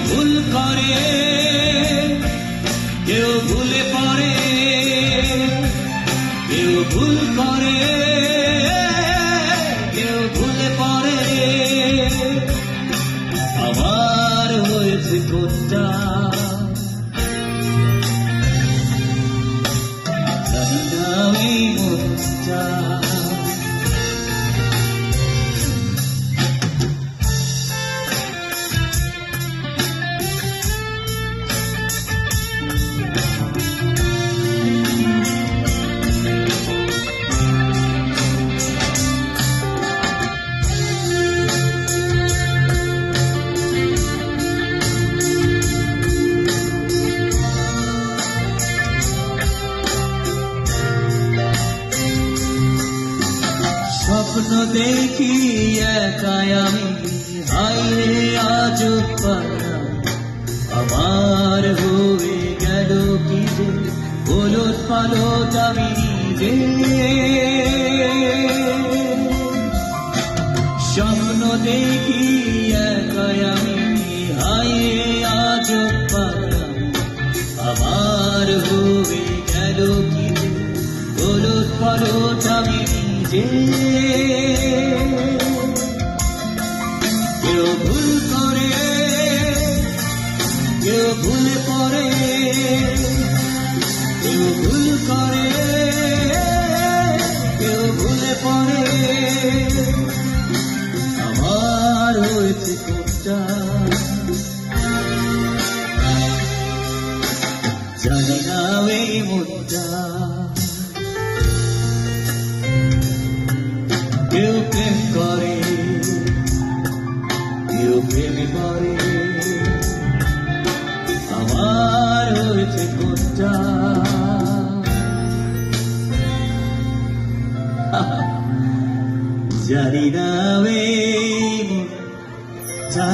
ভুল করে, কেউ ভুলে পড়ে, কেউ ভুল করে, কেউ ভুলে পড়ে। আমার হয়েছে কোনটা জানি না আমি মনটা। স্বপ্ন দেখি একাই আমি, হাইরে আজ পালাম। আমার হয়ে গেল কি যে ওলট পালট আমি নিজে। স্বপ্ন দেখি একাই আমি, হাইরে আজ পালাম। আমার হয়ে গেল কি যে ওলট পালট আমি নিজে। কেউ ভুল করে, কেউ ভুলে পড়ে, কেউ ভুল করে, কেউ ভুলে পড়ে। আমার হয়েছে কোনটা জানি না এই মনটা। কেউ প্রেম করে, কেউ প্রেমে পড়ে। আমার হয়েছে কোনটা জানি না এই মনটা।